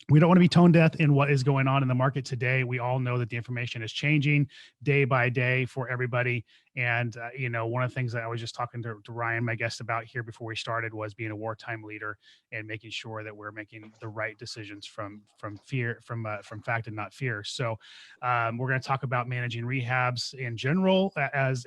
we don't want to be tone deaf in what is going on in the market today. We all know that the information is changing day by day for everybody. And, one of the things that I was just talking to Ryan, my guest, about here before we started was being a wartime leader and making sure that we're making the right decisions from fear, from fact and not fear. So we're going to talk about managing rehabs in general as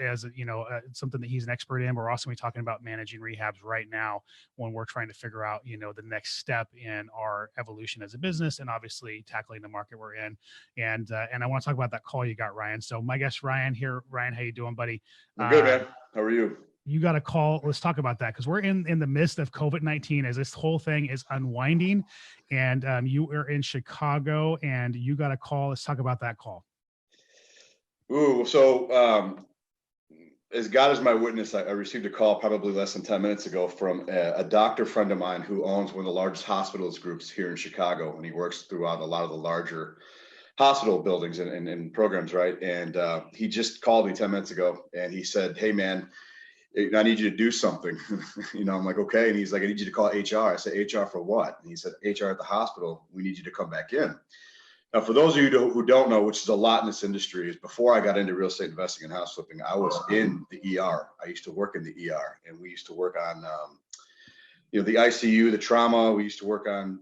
something that he's an expert in. We're also going to be talking about managing rehabs right now when we're trying to figure out, the next step in our evolution as a business, and obviously tackling the market we're in. And I want to talk about that call you got, Ryan. So my guest, Ryan here. Ryan, how you doing, buddy? I'm good, man. How are you? You got a call. Let's talk about that, because we're in the midst of COVID-19 as this whole thing is unwinding. And you are in Chicago and you got a call. Let's talk about that call. Ooh, so as God is my witness, I received a call probably less than 10 minutes ago from a doctor friend of mine who owns one of the largest hospitals groups here in Chicago, and he works throughout a lot of the larger hospital buildings and programs, right? And he just called me 10 minutes ago, and he said, "Hey, man, I need you to do something." I'm like, "Okay." And he's like, "I need you to call HR." I said, "HR for what?" And he said, "HR at the hospital. We need you to come back in." Now, for those of you who don't know, which is a lot in this industry, is before I got into real estate investing and house flipping, I was in the ER. I used to work in the ER, and we used to work on, the ICU, the trauma. We used to work on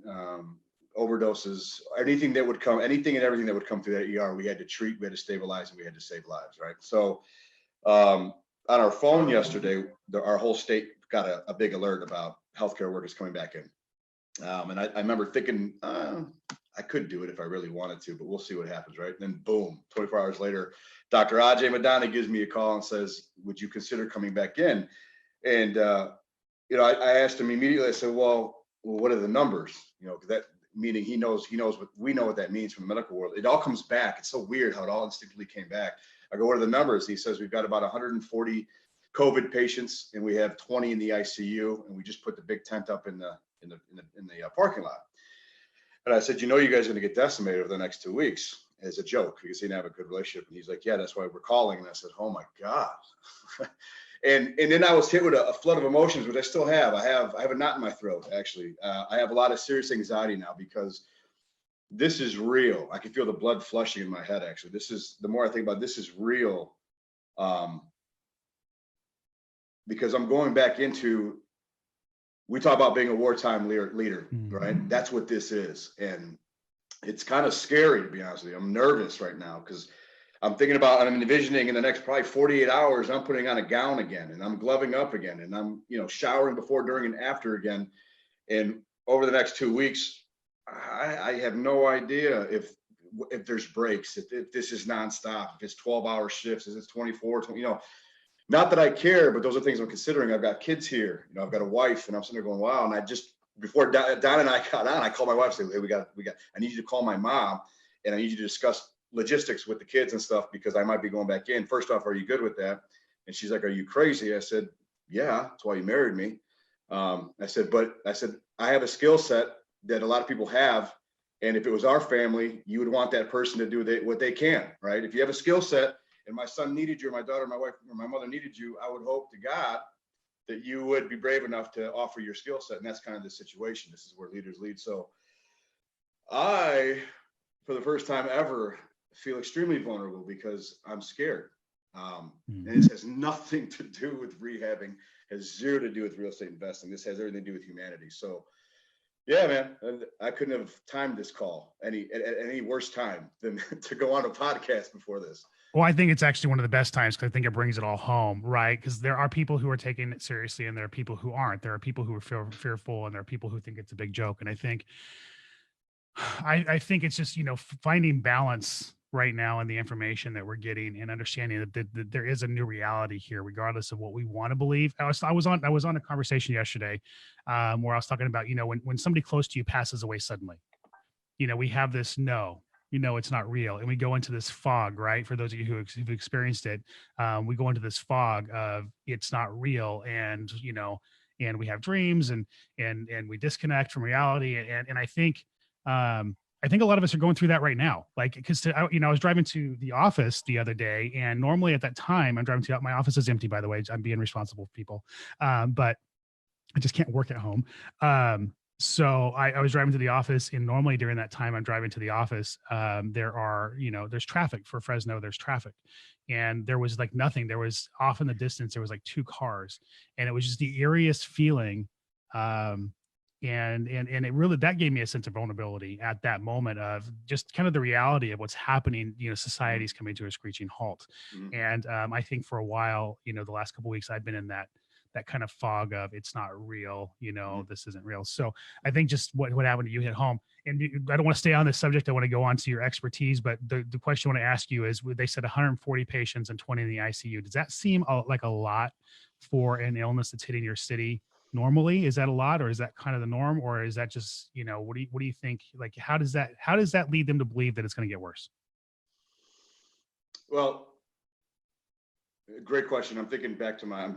overdoses, anything and everything that would come through that ER. We had to treat, we had to stabilize, and we had to save lives, right? So on our phone yesterday, our whole state got a big alert about healthcare workers coming back in. And I remember thinking, I could do it if I really wanted to, but we'll see what happens, right? And then boom, 24 hours later, Dr. Ajay Madani gives me a call and says, "Would you consider coming back in?" And, I asked him immediately. I said, well, what are the numbers? That meaning he knows what we know what that means from the medical world. It all comes back. It's so weird how it all instinctively came back. I go, "What are the numbers?" He says, "We've got about 140 COVID patients, and we have 20 in the ICU, and we just put the big tent up in the parking lot." And I said, "You guys are going to get decimated over the next 2 weeks," as a joke, because he didn't have a good relationship. And he's like, "Yeah, that's why we're calling." And I said, "Oh my God." and then I was hit with a flood of emotions, which I still have. I have a knot in my throat, actually. I have a lot of serious anxiety now because this is real. I can feel the blood flushing in my head, actually. The more I think about it, this is real. Because I'm going back into, we talk about being a wartime leader, right? That's what this is. And it's kind of scary, to be honest with you. I'm nervous right now because I'm envisioning in the next probably 48 hours, I'm putting on a gown again, and I'm gloving up again, and I'm, showering before, during, and after again. And over the next 2 weeks, I have no idea if there's breaks, if this is nonstop, if it's 12-hour shifts, if it's 24, 20, not that I care, but those are things I'm considering. I've got kids here, I've got a wife, and I'm sitting there going, wow. And before Don and I got on, I called my wife and said, "Hey, I need you to call my mom, and I need you to discuss logistics with the kids and stuff, because I might be going back in. First off, are you good with that?" And she's like, "Are you crazy?" I said, "Yeah, that's why you married me." I said, "I have a skill set that a lot of people have. And if it was our family, you would want that person to do what they can, right? If you have a skill set, and my son needed you, or my daughter, my wife, or my mother needed you, I would hope to God that you would be brave enough to offer your skill set." And that's kind of the situation. This is where leaders lead. So I, for the first time ever, feel extremely vulnerable because I'm scared. And it has nothing to do with rehabbing, has zero to do with real estate investing. This has everything to do with humanity. So yeah, man, I couldn't have timed this call at any worse time than to go on a podcast before this. Well, I think it's actually one of the best times, because I think it brings it all home, right? Because there are people who are taking it seriously, and there are people who aren't. There are people who are fearful, and there are people who think it's a big joke. And I think it's just, finding balance right now in the information that we're getting, and understanding that there is a new reality here, regardless of what we want to believe. I was on a conversation yesterday where I was talking about, when somebody close to you passes away suddenly, we have this it's not real. And we go into this fog, right? For those of you who've experienced it, we go into this fog of it's not real. And, and we have dreams and we disconnect from reality. And I think a lot of us are going through that right now. Like, because I was driving to the office the other day, and normally at that time I'm driving to, my office is empty, by the way. I'm being responsible, people. But I just can't work at home. So I was driving to the office, and normally during that time I'm driving to the office, there's traffic for Fresno, there's traffic. And there was like nothing. There was off in the distance, there was like two cars, and it was just the eeriest feeling. Um, and it really, that gave me a sense of vulnerability at that moment, of just kind of the reality of what's happening. Society's coming to a screeching halt. Mhm. And I think for a while, the last couple of weeks I've been in that kind of fog of, it's not real, Mhm. this isn't real. So I think just what happened to you hit home. And I don't want to stay on this subject. I want to go on to your expertise, but the question I want to ask you is, they said 140 patients and 20 in the ICU. Does that seem like a lot for an illness that's hitting your city? Normally, is that a lot, or is that kind of the norm, or is that just, what do you think? Like, how does that lead them to believe that it's going to get worse? Well, great question. I'm thinking back to my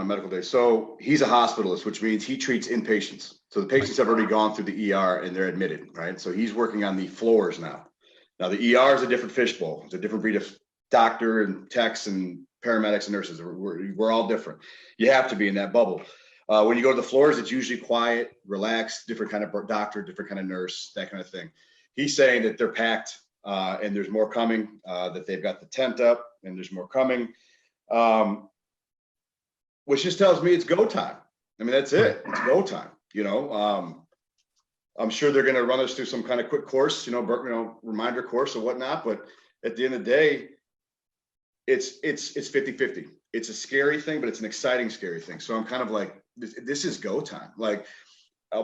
medical days. So he's a hospitalist, which means he treats inpatients. So the Right. patients have already gone through the ER and they're admitted, right? So he's working on the floors now. Now the ER is a different fishbowl. It's a different breed of doctor and techs and paramedics and nurses. We're all different. You have to be in that bubble. When you go to the floors, it's usually quiet, relaxed, different kind of doctor, different kind of nurse, that kind of thing. He's saying that they're packed and there's more coming, that they've got the tent up and there's more coming, um, which just tells me it's go time. I mean, that's Right. it. It's go time. I'm sure they're going to run us through some kind of quick course, reminder course or whatnot. But at the end of the day, it's 50-50. It's a scary thing, but it's an exciting, scary thing. So I'm kind of like, this is go time. Like,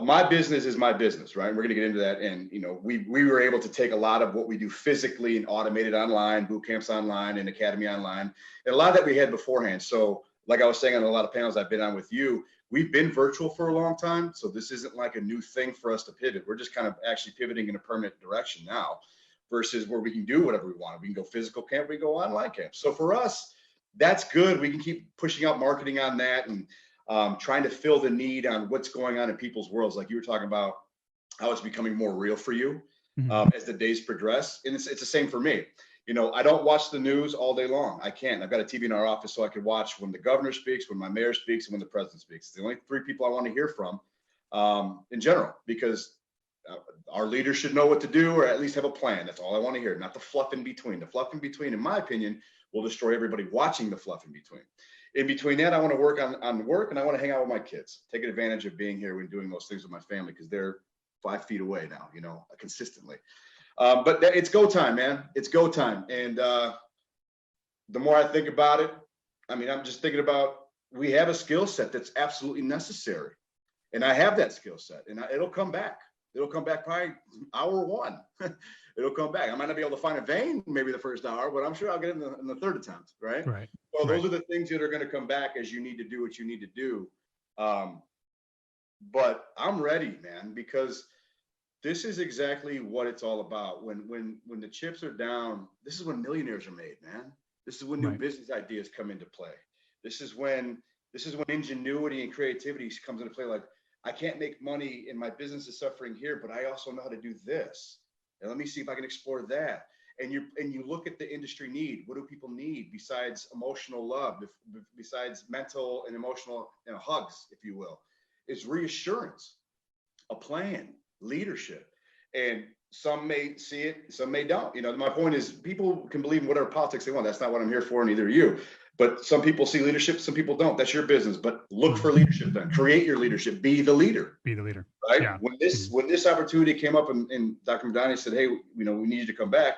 my business is my business, right? And we're going to get into that. And, we were able to take a lot of what we do physically and automate it online, boot camps online and academy online, and a lot of that we had beforehand. So like I was saying on a lot of panels I've been on with you, we've been virtual for a long time. So this isn't like a new thing for us to pivot. We're just kind of actually pivoting in a permanent direction now, versus where we can do whatever we want. We can go physical camp, we can go online camp. So for us, that's good. We can keep pushing out marketing on that, and trying to fill the need on what's going on in people's worlds. Like you were talking about how it's becoming more real for you Mhm. as the days progress. And it's the same for me. I don't watch the news all day long. I can't. I've got a TV in our office so I can watch when the governor speaks, when my mayor speaks, and when the president speaks. It's the only three people I want to hear from in general, because our leaders should know what to do, or at least have a plan. That's all I want to hear, not the fluff in between. The fluff in between, in my opinion, will destroy everybody watching the fluff in between. In between that, I want to work on work, and I want to hang out with my kids, taking advantage of being here and doing those things with my family, because they're 5 feet away now, consistently. But it's go time, man. It's go time. And the more I think about it, I mean, I'm just thinking about, we have a skill set that's absolutely necessary. And I have that skill set, and it'll come back. It'll come back probably hour one. It'll come back. I might not be able to find a vein maybe the first hour, but I'm sure I'll get it in the third attempt, right? Right. So Right. those are the things that are going to come back as you need to do what you need to do. But I'm ready, man, because this is exactly what it's all about. When the chips are down, this is when millionaires are made, man. This is when new Right. business ideas come into play. This is when ingenuity and creativity comes into play. Like, I can't make money and my business is suffering here, but I also know how to do this. And let me see if I can explore that. And you look at the industry need. What do people need besides emotional love, besides mental and emotional, hugs, if you will? Is reassurance, a plan, leadership. And some may see it, some may don't. My point is, people can believe in whatever politics they want. That's not what I'm here for, neither are you. But some people see leadership, some people don't. That's your business. But look Mhm. for leadership then. Create your leadership. Be the leader. Be the leader. Right? Yeah. Mhm. When this opportunity came up and Dr. Madani said, hey, we need you to come back,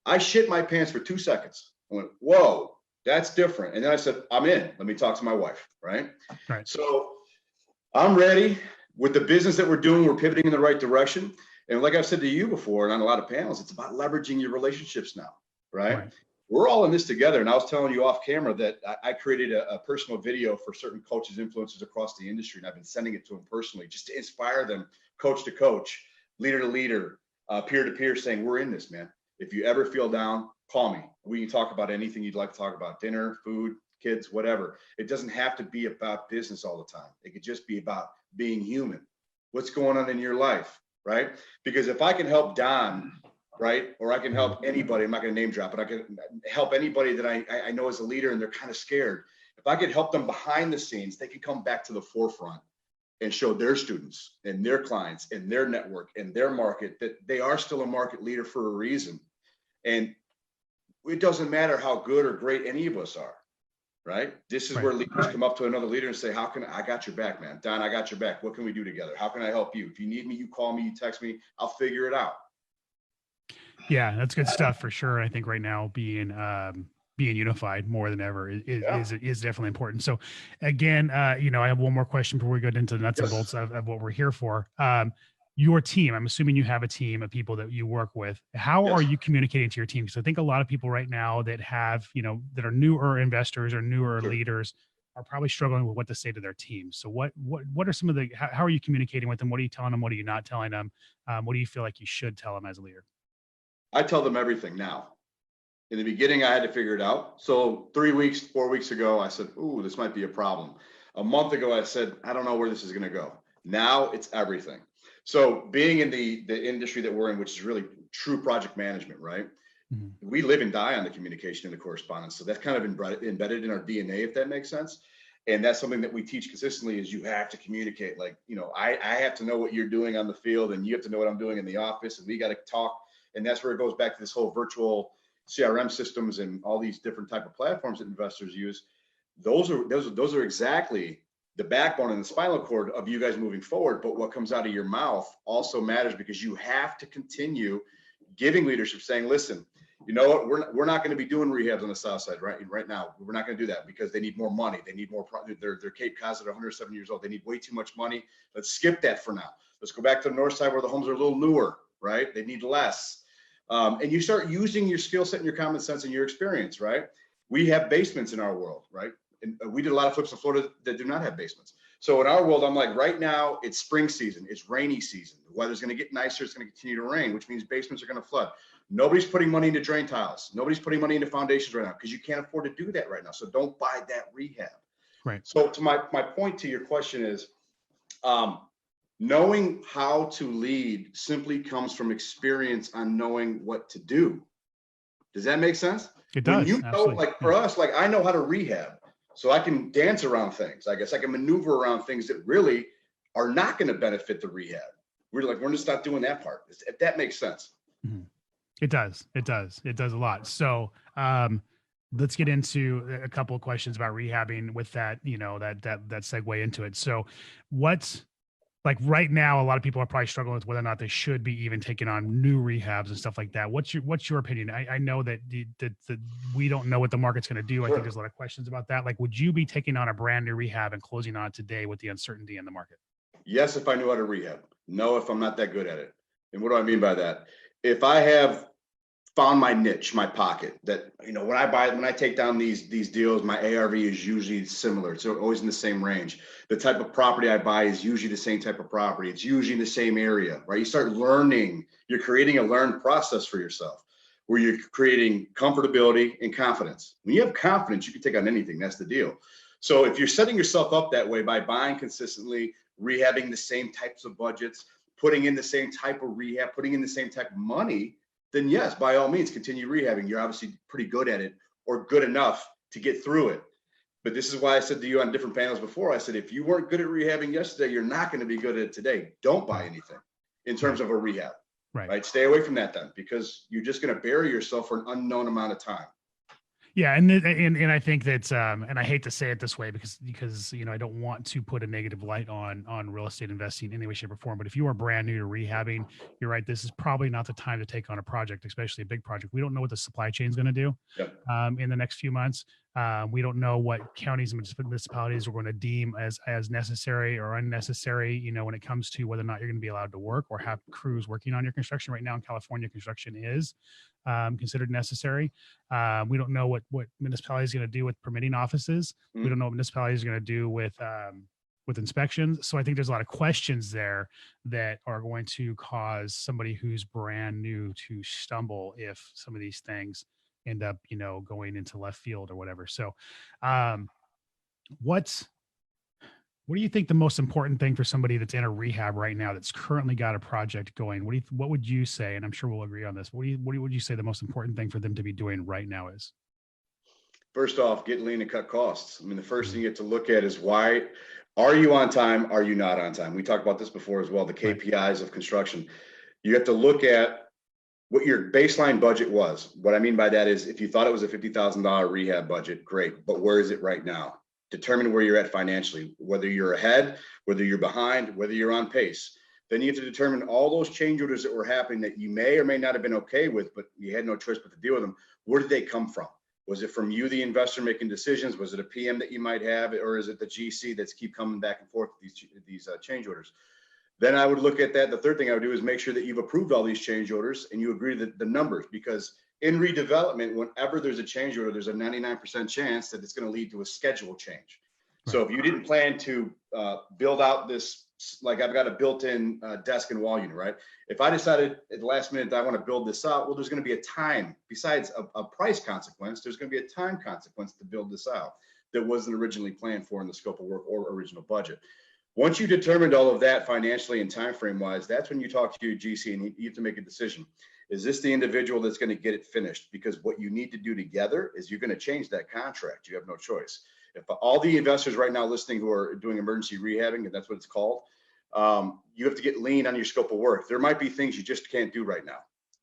I shit my pants for 2 seconds. I went, whoa, that's different. And then I said, I'm in. Let me talk to my wife. Right? Right. So I'm ready. With the business that we're doing, we're pivoting in the right direction. And like I've said to you before, and on a lot of panels, it's about leveraging your relationships now, right? Right. We're all in this together. And I was telling you off camera that I created a personal video for certain coaches, influencers across the industry, and I've been sending it to them personally just to inspire them, coach to coach, leader to leader, peer to peer, saying, we're in this, man. If you ever feel down, call me. We can talk about anything you'd like to talk about: dinner, food, kids, whatever. It doesn't have to be about business all the time. It could just be about being human. What's going on in your life, right? Because if I can help Don, right, or I can help anybody, I'm not going to name drop, but I can help anybody that I know as a leader and they're kind of scared. If I could help them behind the scenes, they can come back to the forefront and show their students and their clients and their network and their market that they are still a market leader for a reason. And it doesn't matter how good or great any of us are, right? This is where leaders come up to another leader and say, I got your back, man. Don, I got your back. What can we do together? How can I help you? If you need me, you call me, you text me, I'll figure it out. Yeah, that's good stuff for sure. I think right now being unified more than ever is definitely important. So again, I have one more question before we go into the nuts and bolts of what we're here for. Your team, I'm assuming you have a team of people that you work with. How are you communicating to your team? Because I think a lot of people right now that have, that are newer investors or newer leaders are probably struggling with what to say to their team. So what are some of the, how are you communicating with them? What are you telling them? What are you not telling them? What do you feel like you should tell them as a leader? I tell them everything now. In the beginning, I had to figure it out. So 4 weeks ago, I said, ooh, this might be a problem. A month ago, I said, I don't know where this is going to go. Now it's everything. So being in the industry that we're in, which is really true project management, right? Mm-hmm. We live and die on the communication and the correspondence. So that's kind of embedded in our DNA, if that makes sense. And that's something that we teach consistently is you have to communicate. Like, I have to know what you're doing on the field and you have to know what I'm doing in the office and we got to talk. And that's where it goes back to this whole virtual CRM systems and all these different type of platforms that investors use. Those are exactly the backbone and the spinal cord of you guys moving forward. But what comes out of your mouth also matters because you have to continue giving leadership saying, listen, you know what, we're not going to be doing rehabs on the south side right now. We're not going to do that because they need more money. They need more, they're Cape Cod at 107 years old. They need way too much money. Let's skip that for now. Let's go back to the north side where the homes are a little newer, right? They need less. And you start using your skill set and your common sense and your experience, right? We have basements in our world, right? And we did a lot of flips in Florida that do not have basements. So in our world, I'm like, right now it's spring season, it's rainy season. The weather's going to get nicer. It's going to continue to rain, which means basements are going to flood. Nobody's putting money into drain tiles. Nobody's putting money into foundations right now because you can't afford to do that right now. So don't buy that rehab. Right. So to my point to your question is, knowing how to lead simply comes from experience on knowing what to do. Does that make sense? It does. When like for us, like I know how to rehab, so I can dance around things. I guess I can maneuver around things that really are not going to benefit the rehab. We're just not doing that part. If that makes sense. Mm-hmm. It does. It does a lot. So let's get into a couple of questions about rehabbing with that, that segue into it. So what's, like right now, a lot of people are probably struggling with whether or not they should be even taking on new rehabs and stuff like that. What's your opinion? I know that we don't know what the market's going to do. I think there's a lot of questions about that. Like, would you be taking on a brand new rehab and closing on it today with the uncertainty in the market? Yes, if I knew how to rehab. No, if I'm not that good at it. And what do I mean by that? If I have found my niche, my pocket, that, when I take down these deals, my ARV is usually similar. It's always in the same range. The type of property I buy is usually the same type of property. It's usually in the same area, right? You start learning, you're creating a learned process for yourself where you're creating comfortability and confidence. When you have confidence, you can take on anything. That's the deal. So if you're setting yourself up that way by buying consistently, rehabbing the same types of budgets, putting in the same type of rehab, putting in the same type of money, then yes, by all means, continue rehabbing. You're obviously pretty good at it or good enough to get through it. But this is why I said to you on different panels before, I said, if you weren't good at rehabbing yesterday, you're not going to be good at it today. Don't buy anything in terms of a rehab, right? Stay away from that then, because you're just going to bury yourself for an unknown amount of time. Yeah. And I think that, and I hate to say it this way because, I don't want to put a negative light on real estate investing in any way, shape or form, but if you are brand new to rehabbing, you're right. This is probably not the time to take on a project, especially a big project. We don't know what the supply chain is going to do in the next few months. We don't know what counties and municipalities are going to deem as necessary or unnecessary, when it comes to whether or not you're going to be allowed to work or have crews working on your construction. Right now in California, construction is considered necessary. We don't know what municipalities are going to do with permitting offices. Mm-hmm. We don't know what municipalities are going to do with inspections. So I think there's a lot of questions there that are going to cause somebody who's brand new to stumble if some of these things end up, going into left field or whatever. So what do you think the most important thing for somebody that's in a rehab right now that's currently got a project going? What would you say? And I'm sure we'll agree on this. What would you say the most important thing for them to be doing right now is? First off, get lean and cut costs. I mean, the first thing you have to look at is why Are you on time? Are you not on time? We talked about this before as well, the KPIs of construction. You have to look at what your baseline budget was. What I mean by that is if you thought it was a $50,000 rehab budget, great, but where is it right now? Determine where you're at financially, whether you're ahead, whether you're behind, whether you're on pace. Then you have to determine all those change orders that were happening that you may or may not have been okay with, but you had no choice but to deal with them. Where did they come from? Was it from you, the investor, making decisions? Was it a PM that you might have, or is it the GC that's keep coming back and forth with these change orders? Then I would look at that. The third thing I would do is make sure that you've approved all these change orders and you agree to the numbers, because in redevelopment, whenever there's a change order, there's a 99% chance that it's going to lead to a schedule change. Right. So if you didn't plan to build out this, like I've got a built-in desk and wall unit, right? If I decided at the last minute that I want to build this out, well, there's going to be a time, besides a price consequence, there's going to be a time consequence to build this out that wasn't originally planned for in the scope of work or original budget. Once you determined all of that financially and time frame wise, that's when you talk to your GC and you have to make a decision. Is this the individual that's going to get it finished? Because what you need to do together is you're going to change that contract. You have no choice. If all the investors right now listening who are doing emergency rehabbing, and that's what it's called, you have to get lean on your scope of work. There might be things you just can't do right now.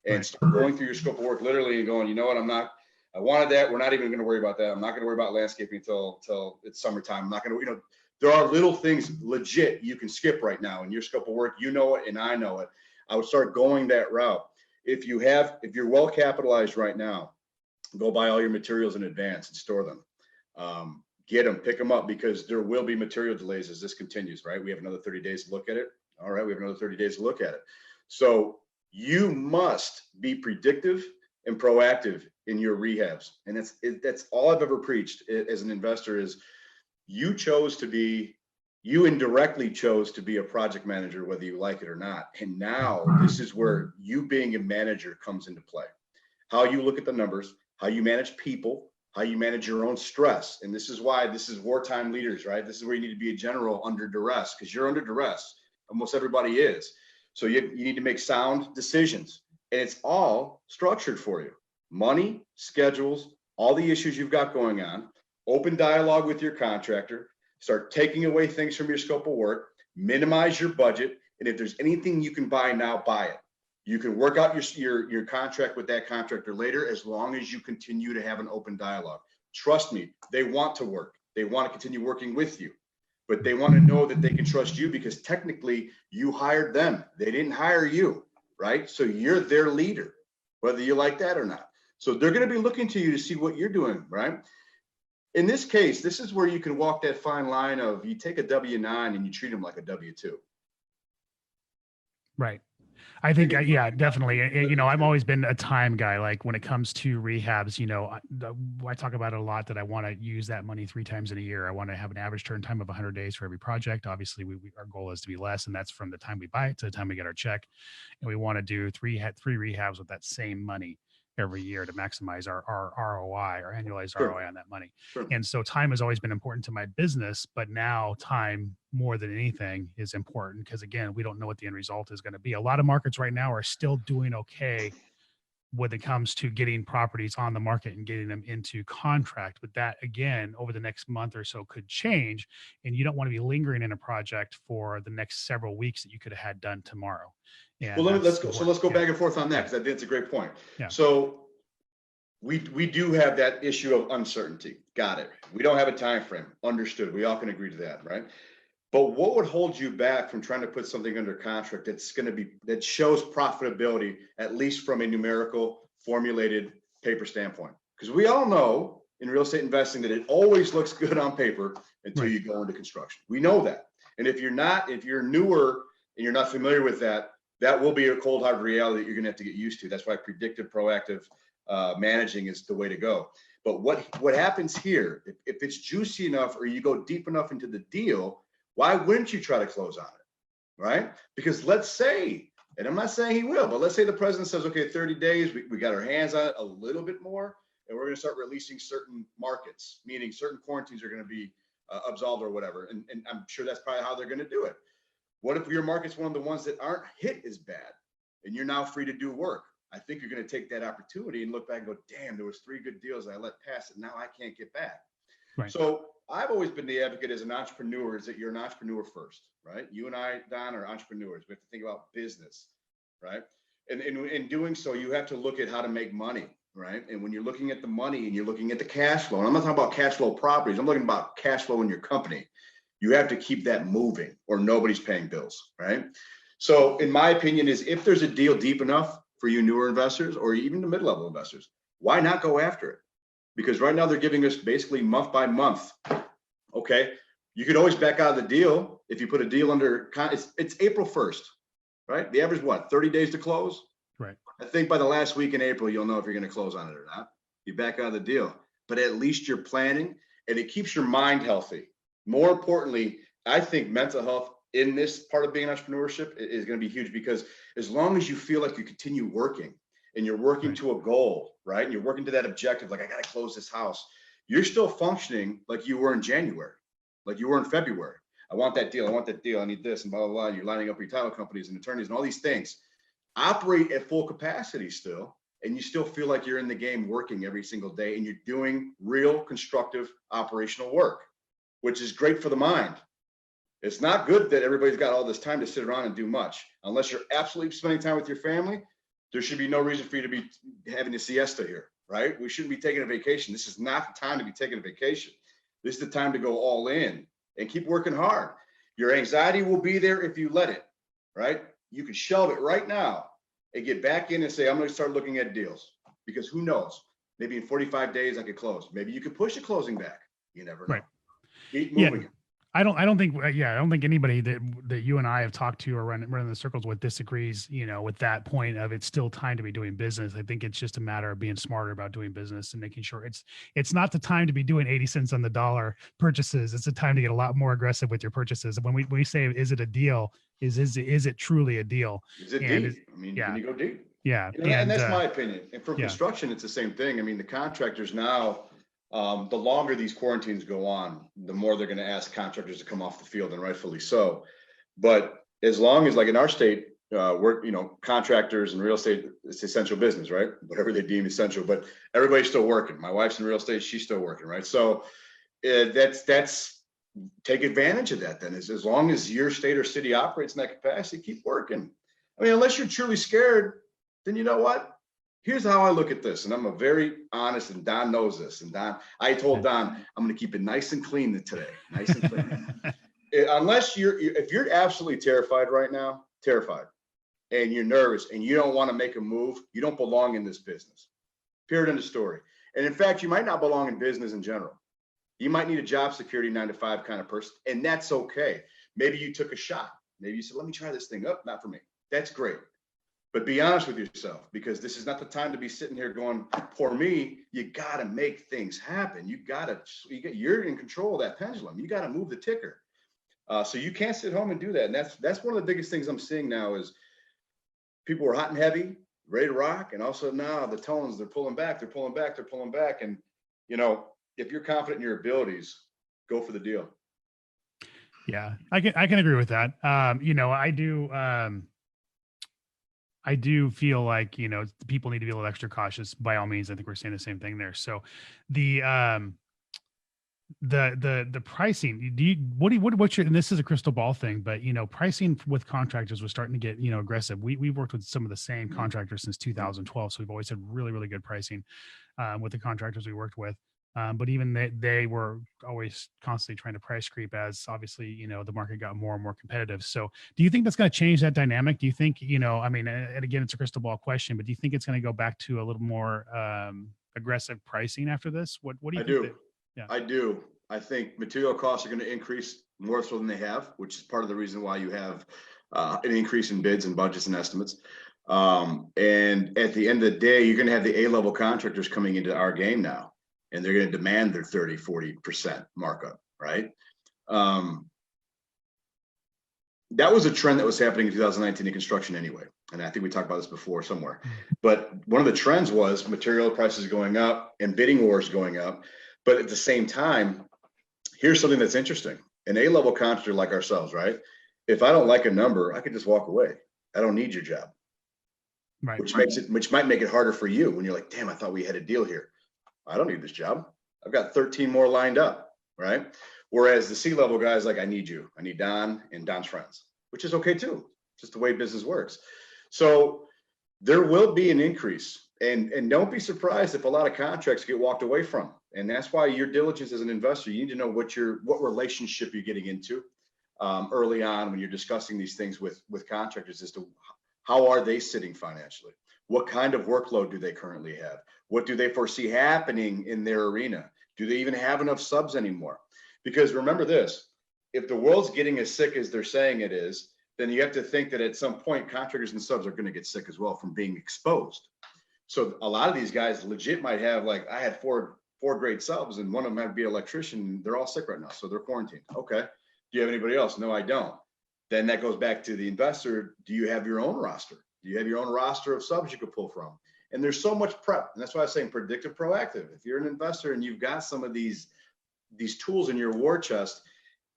And start going through your scope of work literally and going, you know what, I wanted that. We're not even going to worry about that. I'm not going to worry about landscaping until it's summertime. I'm not going to, there are little things legit you can skip right now in your scope of work. You know it and I know it. I would start going that route. If you're well capitalized right now, go buy all your materials in advance and store them. Get them, pick them up, because there will be material delays as this continues, right? We have another 30 days to look at it. All right, we have another 30 days to look at it. So you must be predictive and proactive in your rehabs. And that's all I've ever preached as an investor is you indirectly chose to be a project manager, whether you like it or not. And now this is where you being a manager comes into play. How you look at the numbers, how you manage people, how you manage your own stress. And this is why this is wartime leaders, right? This is where you need to be a general under duress, because you're under duress. Almost everybody is. So you need to make sound decisions, and it's all structured for you. Money, schedules, all the issues you've got going on, open dialogue with your contractor, start taking away things from your scope of work, minimize your budget. And if there's anything you can buy now, buy it. You can work out your contract with that contractor later, as long as you continue to have an open dialogue. Trust me, they want to work. They want to continue working with you, but they want to know that they can trust you, because technically you hired them. They didn't hire you, right? So you're their leader, whether you like that or not. So they're going to be looking to you to see what you're doing, right? In this case, this is where you can walk that fine line of you take a W-9 and you treat them like a W-2. Right. I think, yeah, definitely. I've always been a time guy. Like when it comes to rehabs, I talk about it a lot that I want to use that money 3 times in a year. I want to have an average turn time of 100 days for every project. Obviously, our goal is to be less, and that's from the time we buy it to the time we get our check. And we want to do three rehabs with that same money every year to maximize our ROI, our annualized ROI on that money. Sure. And so time has always been important to my business, but now time more than anything is important, because again, we don't know what the end result is going to be. A lot of markets right now are still doing okay when it comes to getting properties on the market and getting them into contract. But that, again, over the next month or so could change. And you don't want to be lingering in a project for the next several weeks that you could have had done tomorrow. And well, let's go back and forth on that, because I think it's a great point. Yeah. So we do have that issue of uncertainty. Got it. We don't have a time frame. Understood. We all can agree to that, right? But what would hold you back from trying to put something under contract that shows profitability, at least from a numerical formulated paper standpoint? Because we all know in real estate investing that it always looks good on paper until you go into construction. We know that. And if you're newer and you're not familiar with that, that will be a cold hard reality that you're going to have to get used to. That's why predictive, proactive managing is the way to go. But what happens here, if it's juicy enough or you go deep enough into the deal, why wouldn't you try to close on it, right? Because let's say, and I'm not saying he will, but let's say the president says, okay, 30 days, we got our hands on it a little bit more, and we're going to start releasing certain markets, meaning certain quarantines are going to be absolved or whatever. And I'm sure that's probably how they're going to do it. What if your market's one of the ones that aren't hit as bad and you're now free to do work? I think you're going to take that opportunity and look back and go, damn, there was 3 good deals I let pass and now I can't get back. Right. So I've always been the advocate as an entrepreneur is that you're an entrepreneur first, right? You and I, Don, are entrepreneurs. We have to think about business, right? And in doing so, you have to look at how to make money, right? And when you're looking at the money and you're looking at the cash flow, and I'm not talking about cash flow properties, I'm looking about cash flow in your company. You have to keep that moving or nobody's paying bills, right? So in my opinion is if there's a deal deep enough for you newer investors or even the mid-level investors, why not go after it? Because right now they're giving us basically month by month. Okay, you could always back out of the deal if you put a deal under. It's April 1st, right? The average what 30 days to close. Right. I think by the last week in April you'll know if you're going to close on it or not. You back out of the deal, but at least you're planning, and it keeps your mind healthy. More importantly, I think mental health in this part of being entrepreneurship is going to be huge, because as long as you feel like you continue working and you're working to a goal, right? And you're working to that objective, like I got to close this house, you're still functioning like you were in January, like you were in February. I want that deal. I want that deal. I need this and blah, blah, blah. You're lining up your title companies and attorneys and all these things. Operate at full capacity still, and you still feel like you're in the game working every single day, and you're doing real constructive operational work, which is great for the mind. It's not good that everybody's got all this time to sit around and do much. Unless you're absolutely spending time with your family, there should be no reason for you to be having a siesta here, right? We shouldn't be taking a vacation. This is not the time to be taking a vacation. This is the time to go all in and keep working hard. Your anxiety will be there if you let it, right? You can shelve it right now and get back in and say, I'm going to start looking at deals, because who knows? Maybe in 45 days I could close. Maybe you could push the closing back. You never know. Right. Keep moving. Yeah. I don't think anybody that you and I have talked to or run in the circles with disagrees, with that point of it's still time to be doing business. I think it's just a matter of being smarter about doing business and making sure it's not the time to be doing 80 cents on the dollar purchases. It's the time to get a lot more aggressive with your purchases. And when we say, is it a deal? Is it truly a deal? Is it deep? I mean, can you go deep? Yeah. And that's my opinion. And for construction, it's the same thing. I mean, the contractors now, the longer these quarantines go on, the more they're going to ask contractors to come off the field, and rightfully so. But as long as, like in our state, we're, contractors and real estate, it's essential business, right? Whatever they deem essential, but everybody's still working. My wife's in real estate, she's still working, right? So that's take advantage of that then. As long as your state or city operates in that capacity, keep working. I mean, unless you're truly scared, then you know what? Here's how I look at this, and I'm a very honest, and Don knows this. And I told Don, I'm going to keep it nice and clean today, nice and clean. If you're absolutely terrified right now, and you're nervous and you don't want to make a move, you don't belong in this business. Period. End of story. And in fact, you might not belong in business in general. You might need a job security 9-to-5 kind of person, and that's okay. Maybe you took a shot. Maybe you said, let me try this thing. Not for me. That's great. But be honest with yourself, because this is not the time to be sitting here going, poor me. You got to make things happen. You're in control of that pendulum. You got to move the ticker. So you can't sit home and do that. And that's one of the biggest things I'm seeing now is people are hot and heavy, ready to rock. And also now the tones, they're pulling back. And, if you're confident in your abilities, go for the deal. Yeah, I can agree with that. I do feel like, people need to be a little extra cautious. By all means, I think we're saying the same thing there. So the pricing, what's your, and this is a crystal ball thing, but, pricing with contractors was starting to get, aggressive. We've worked with some of the same contractors since 2012. So we've always had really, really good pricing with the contractors we worked with. But even they were always constantly trying to price creep as obviously, the market got more and more competitive. So do you think that's going to change that dynamic? Do you think, and again, it's a crystal ball question, but do you think it's going to go back to a little more aggressive pricing after this? What do you think? I do. I think material costs are going to increase more so than they have, which is part of the reason why you have an increase in bids and budgets and estimates. And at the end of the day, you're going to have the A-level contractors coming into our game now. And they're going to demand their 30, 40% markup, right? That was a trend that was happening in 2019 in construction anyway. And I think we talked about this before somewhere. But one of the trends was material prices going up and bidding wars going up. But at the same time, here's something that's interesting. An A-level contractor like ourselves, right? If I don't like a number, I could just walk away. I don't need your job. Right. Which might make it harder for you when you're like, damn, I thought we had a deal here. I don't need this job. I've got 13 more lined up. right? Whereas the C-level guys, like, I need you, I need Don and Don's friends, which is okay too, just the way business works. So there will be an increase, and don't be surprised if a lot of contracts get walked away from. And that's why your diligence as an investor, you need to know what relationship you're getting into early on when you're discussing these things with contractors, as to how are they sitting financially? What kind of workload do they currently have? What do they foresee happening in their arena? Do they even have enough subs anymore? Because remember this, if the world's getting as sick as they're saying it is, then you have to think that at some point contractors and subs are going to get sick as well from being exposed. So a lot of these guys legit might have, like, I had four great subs, and one of them might be an electrician. They're all sick right now, so they're quarantined. Okay. Do you have anybody else? No, I don't. Then that goes back to the investor. Do you have your own roster? Do you have your own roster of subs you could pull from? And there's so much prep. And that's why I was saying predictive, proactive. If you're an investor and you've got some of these tools in your war chest,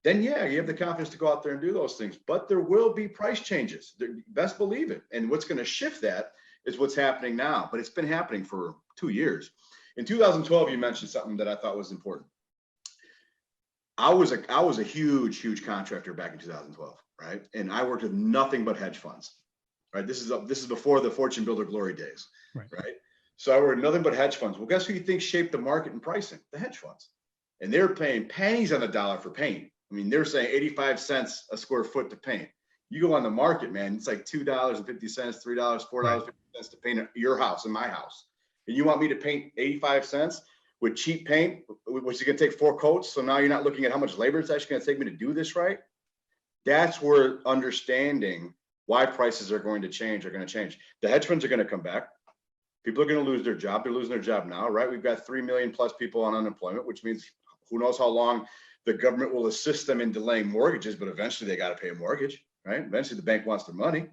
then yeah, you have the confidence to go out there and do those things. But there will be price changes. Best believe it. And what's going to shift that is what's happening now. But it's been happening for 2 years. In 2012, you mentioned something that I thought was important. I was a huge contractor back in 2012, right? And I worked with nothing but hedge funds, right? This is before the Fortune Builder glory days, right? So I worked with nothing but hedge funds. Well, guess who you think shaped the market and pricing? The hedge funds. And they're paying pennies on the dollar for paint. I mean, they're saying 85 cents a square foot to paint. You go on the market, man, it's like $2.50, $3, $4.50 to paint your house and my house. And you want me to paint 85 cents with cheap paint, which is going to take 4 coats? So now you're not looking at how much labor it's actually going to take me to do this right. That's where understanding why prices are going to change. The hedge funds are going to come back. People are going to lose their job. They're losing their job now, right? We've got 3 million plus people on unemployment, which means who knows how long the government will assist them in delaying mortgages, but eventually they got to pay a mortgage, right? Eventually the bank wants their money.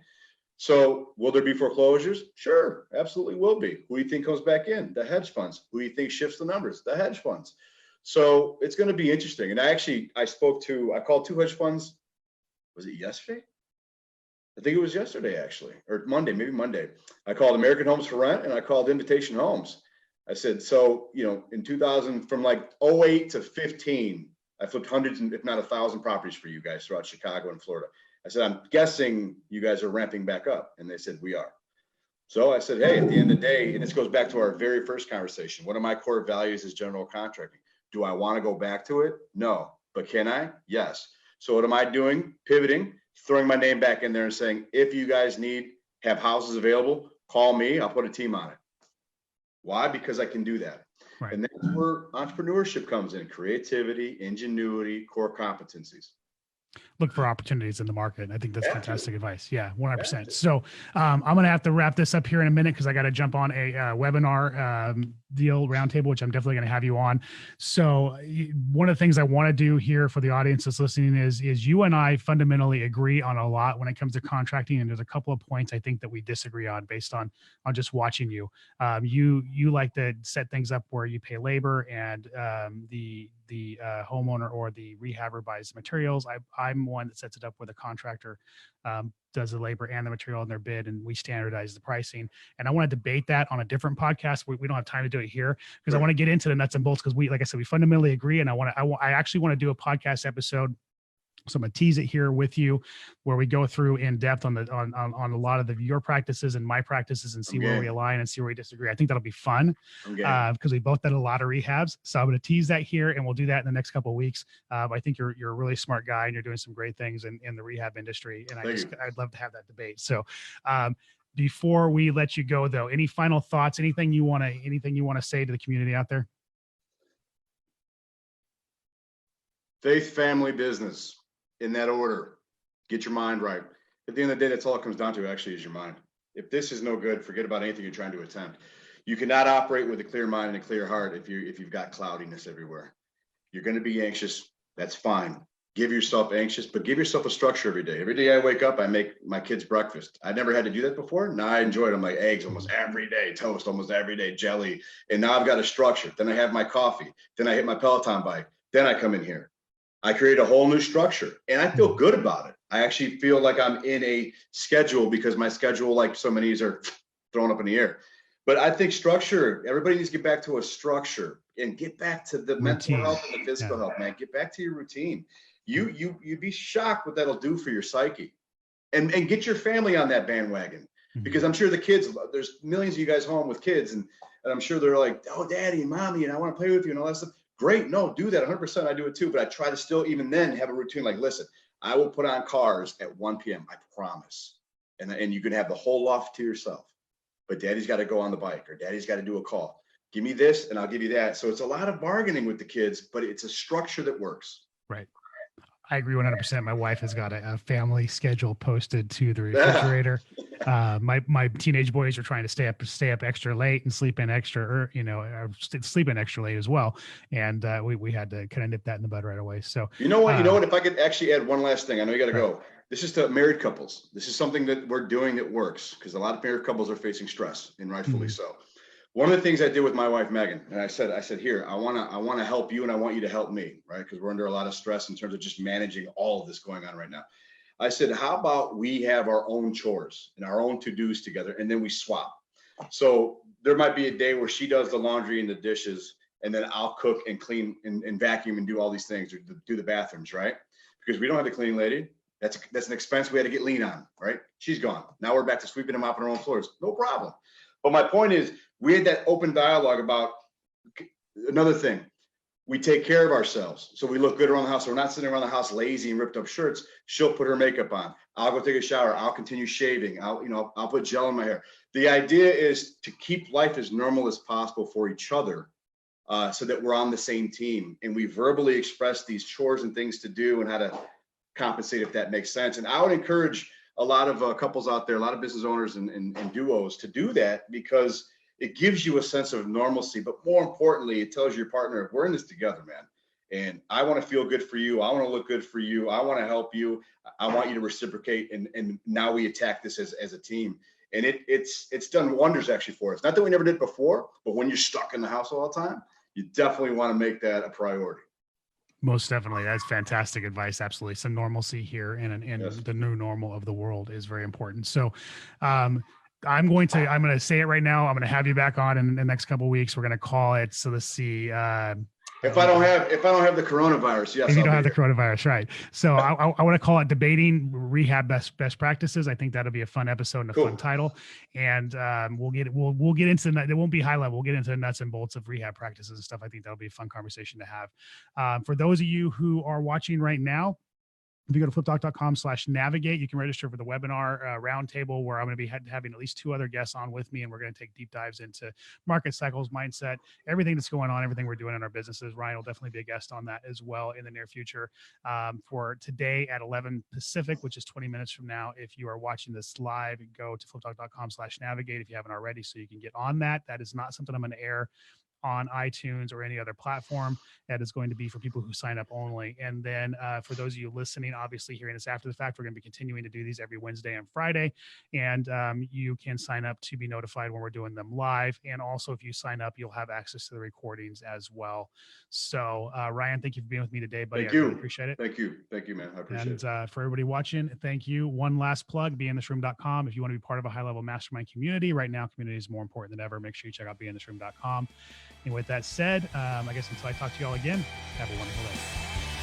So will there be foreclosures? Sure, absolutely will be. Who do you think comes back in? The hedge funds. Who do you think shifts the numbers? The hedge funds. So it's going to be interesting. And I called 2 hedge funds. Was it yesterday? I think it was yesterday, actually, or Monday, maybe Monday. I called American Homes for Rent and I called Invitation Homes. I said, so, in 2000, from like 08 to 15, I flipped hundreds, if not 1,000 properties for you guys throughout Chicago and Florida. I said, I'm guessing you guys are ramping back up. And they said, we are. So I said, hey, at the end of the day, and this goes back to our very first conversation, one of my core values is general contracting. Do I want to go back to it? No. But can I? Yes. So what am I doing? Pivoting, throwing my name back in there and saying, if you guys have houses available, call me. I'll put a team on it. Why? Because I can do that. Right. And that's where entrepreneurship comes in: creativity, ingenuity, core competencies. Look for opportunities in the market. I think that's fantastic advice. Yeah, 100%. So I'm going to have to wrap this up here in a minute because I got to jump on a webinar deal roundtable, which I'm definitely going to have you on. So one of the things I want to do here for the audience that's listening is you and I fundamentally agree on a lot when it comes to contracting. And there's a couple of points I think that we disagree on based on just watching you. You like to set things up where you pay labor and the homeowner or the rehabber buys the materials. I'm one that sets it up where the contractor does the labor and the material in their bid, and we standardize the pricing. And I want to debate that on a different podcast. We don't have time to do it here because I want to get into the nuts and bolts because like I said, we fundamentally agree. And I actually want to do a podcast episode. So I'm gonna tease it here with you, where we go through in depth on a lot of your practices and my practices and see where we align and see where we disagree. I think that'll be fun because we both did a lot of rehabs. So I'm gonna tease that here, and we'll do that in the next couple of weeks. I think you're a really smart guy, and you're doing some great things in the rehab industry, and I'd love to have that debate. So before we let you go, though, any final thoughts? Anything you want to say to the community out there? Faith, family, business. In that order. Get your mind right. At the end of the day, that's all it comes down to, actually, is your mind. If this is no good, forget about anything you're trying to attempt. You cannot operate with a clear mind and a clear heart if you've got cloudiness everywhere. You're going to be anxious. That's fine. Give yourself anxious, but give yourself a structure every day. Every day I wake up, I make my kids breakfast. I never had to do that before. Now I enjoy it. I'm like eggs almost every day, toast almost every day, jelly. And now I've got a structure. Then I have my coffee. Then I hit my Peloton bike. Then I come in here. I create a whole new structure and I feel good about it. I actually feel like I'm in a schedule because my schedule, like so many, are thrown up in the air. But I think structure, everybody needs to get back to a structure and get back to the mental Routine. health and the physical health, man. Get back to your routine. You'd be shocked what that'll do for your psyche. And get your family on that bandwagon, because I'm sure the kids, there's millions of you guys home with kids, and I'm sure they're like, oh, daddy and mommy, and I want to play with you and all that stuff. Great. No, do that 100%. I do it too. But I try to still, even then, have a routine. Like, listen, I will put on Cars at 1 p.m. I promise. And you can have the whole loft to yourself. But daddy's got to go on the bike, or daddy's got to do a call. Give me this and I'll give you that. So it's a lot of bargaining with the kids, but it's a structure that works. Right. I agree 100%. My wife has got a family schedule posted to the refrigerator. My teenage boys are trying to stay up extra late and sleep in extra, sleep in extra late as well. And we had to kind of nip that in the bud right away. So you know what? If I could actually add one last thing, I know you got to go. This is to married couples. This is something that we're doing that works, because a lot of married couples are facing stress, and rightfully so. One of the things I did with my wife, Megan, and I said, here, I want to help you, and I want you to help me, right? Because we're under a lot of stress in terms of just managing all of this going on right now. I said, how about we have our own chores and our own to-dos together, and then we swap. So there might be a day where she does the laundry and the dishes, and then I'll cook and clean and vacuum and do all these things, or do the bathrooms, right? Because we don't have the cleaning lady. That's an expense we had to get lean on, right? She's gone. Now we're back to sweeping and mopping our own floors. No problem. But my point is, we had that open dialogue about another thing. We take care of ourselves, so we look good around the house. So we're not sitting around the house lazy and ripped up shirts. She'll put her makeup on. I'll go take a shower. I'll continue shaving. I'll put gel in my hair. The idea is to keep life as normal as possible for each other, so that we're on the same team, and we verbally express these chores and things to do and how to compensate, if that makes sense. And I would encourage a lot of couples out there, a lot of business owners and duos to do that, because it gives you a sense of normalcy. But more importantly, it tells your partner, we're in this together, man. And I want to feel good for you. I want to look good for you. I want to help you. I want you to reciprocate. And now we attack this as a team. And it's done wonders actually for us. Not that we never did before, but when you're stuck in the house all the time, you definitely want to make that a priority. Most definitely. That's fantastic advice. Absolutely. Some normalcy here and yes. The new normal of the world is very important. So, I'm going to say it right now. I'm going to have you back on in the next couple of weeks. We're going to call it. So let's see. If I don't have the coronavirus, yes. If you don't have the coronavirus, right. So I want to call it Debating Rehab Best Practices. I think that'll be a fun episode and a fun title. And we'll get into that. It won't be high level. We'll get into the nuts and bolts of rehab practices and stuff. I think that'll be a fun conversation to have. For those of you who are watching right now, if you go to flipdoc.com/navigate, you can register for the webinar roundtable, where I'm going to be having at least 2 other guests on with me, and we're going to take deep dives into market cycles, mindset, everything that's going on, everything we're doing in our businesses. Ryan will definitely be a guest on that as well in the near future. For today at 11 Pacific, which is 20 minutes from now, if you are watching this live, go to flipdoc.com/navigate if you haven't already, so you can get on that. That is not something I'm going to air on iTunes or any other platform. That is going to be for people who sign up only. And then for those of you listening, obviously hearing this after the fact, we're going to be continuing to do these every Wednesday and Friday. And you can sign up to be notified when we're doing them live. And also, if you sign up, you'll have access to the recordings as well. So Ryan, thank you for being with me today, buddy. Thank you. I really appreciate it. Thank you, man. I appreciate it. And for everybody watching, thank you. One last plug, beinthisroom.com. If you want to be part of a high-level mastermind community, right now, community is more important than ever. Make sure you check out beinthisroom.com. And with that said, I guess until I talk to you all again, have a wonderful day.